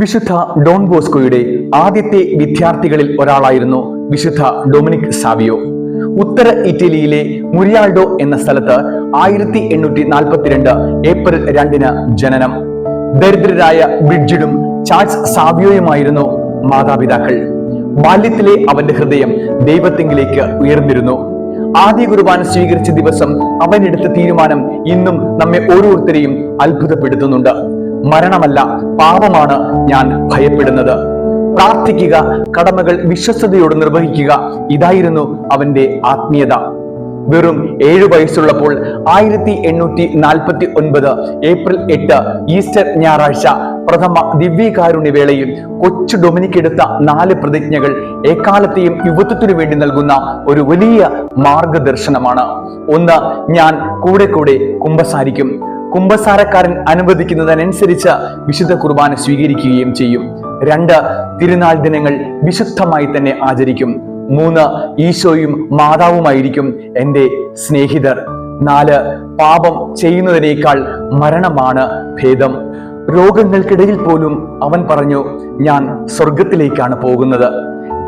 വിശുദ്ധ ഡോൺ ബോസ്കോയുടെ ആദ്യത്തെ വിദ്യാർത്ഥികളിൽ ഒരാളായിരുന്നു വിശുദ്ധ ഡൊമിനിക് സാവിയോ. ഉത്തര ഇറ്റലിയിലെ മുരിയാൾഡോ എന്ന സ്ഥലത്ത് 1842 ഏപ്രിൽ 2 ജനനം. ദരിദ്രരായ ബ്രിഡ്ജിഡും ചാൾസ് സാവിയോയുമായിരുന്നു മാതാപിതാക്കൾ. ബാല്യത്തിലെ അവന്റെ ഹൃദയം ദൈവത്തെങ്കിലേക്ക് ഉയർന്നിരുന്നു. ആദ്യ കുർബാന സ്വീകരിച്ച ദിവസം അവൻ എടുത്ത തീരുമാനം ഇന്നും നമ്മെ ഓരോരുത്തരെയും അത്ഭുതപ്പെടുത്തുന്നുണ്ട്. മരണമല്ല, പാപമാണ് ഞാൻ ഭയപ്പെടുന്നത്. പ്രാർത്ഥിക്കുക, കടമകൾ വിശ്വസ്തയോട് നിർവഹിക്കുക, ഇതായിരുന്നു അവന്റെ ആത്മീയത. വെറും 7 വയസ്സുള്ളപ്പോൾ 1849 ഏപ്രിൽ 8 ഈസ്റ്റർ ഞായറാഴ്ച പ്രഥമ ദിവ്യകാരുണ്യ വേളയിൽ കൊച്ചു ഡൊമിനിക് എടുത്ത 4 പ്രതിജ്ഞകൾ എക്കാലത്തെയും യുവത്വത്തിനു വേണ്ടി നൽകുന്ന ഒരു വലിയ മാർഗദർശനമാണ്. 1. ഞാൻ കൂടെ കൂടെ കുമ്പസാരിക്കും. കുമ്പസാരക്കാരൻ അനുവദിക്കുന്നതിനനുസരിച്ച് വിശുദ്ധ കുർബാന സ്വീകരിക്കുകയും ചെയ്യും. 2. തിരുനാൾ ദിനങ്ങൾ വിശുദ്ധമായി തന്നെ ആചരിക്കും. 3. ഈശോയും മാതാവുമായിരിക്കും എൻ്റെ സ്നേഹിതർ. 4. പാപം ചെയ്യുന്നതിനേക്കാൾ മരണമാണ് ഭേദം. രോഗങ്ങൾക്കിടയിൽ പോലും അവൻ പറഞ്ഞു, ഞാൻ സ്വർഗത്തിലേക്കാണ് പോകുന്നത്.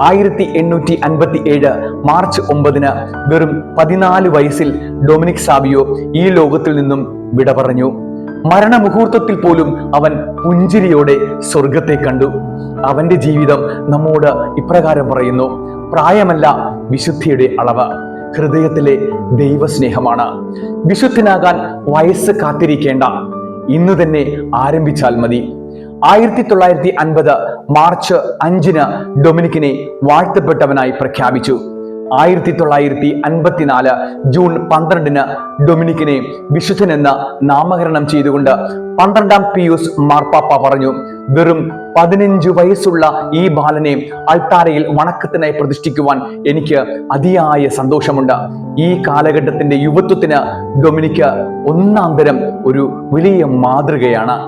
1857 മാർച്ച് 9 വെറും 14 വയസ്സിൽ ഡൊമിനിക് സാവിയോ ഈ ലോകത്തിൽ നിന്നും വിട പറഞ്ഞു. മരണമുഹൂർത്തത്തിൽ പോലും അവൻ പുഞ്ചിരിയോടെ സ്വർഗത്തെ കണ്ടു. അവന്റെ ജീവിതം നമ്മോട് ഇപ്രകാരം പറയുന്നു: പ്രായമല്ല വിശുദ്ധിയുടെ അളവ്, ഹൃദയത്തിലെ ദൈവസ്നേഹമാണ്. വിശുദ്ധനാകാൻ വയസ്സ് കാത്തിരിക്കേണ്ട, ഇന്നു തന്നെ ആരംഭിച്ചാൽ മതി. 1950 മാർച്ച് 5 ഡൊമിനിക്കിനെ വാഴ്ത്തപ്പെട്ടവനായി പ്രഖ്യാപിച്ചു. 1954 ജൂൺ 12 ഡൊമിനിക്കിനെ വിശുദ്ധനെന്ന് നാമകരണം ചെയ്തുകൊണ്ട് 12ാം പിയൂസ് മാർപ്പാപ്പ പറഞ്ഞു, വെറും 15 വയസ്സുള്ള ഈ ബാലനെ അൾത്താരയിൽ വണക്കത്തിനായി പ്രതിഷ്ഠിക്കുവാൻ എനിക്ക് അതിയായ സന്തോഷമുണ്ട്. ഈ കാലഘട്ടത്തിന്റെ യുവത്വത്തിന് ഡൊമിനിക്ക് ഒന്നാം തരം ഒരു വലിയ മാതൃകയാണ്.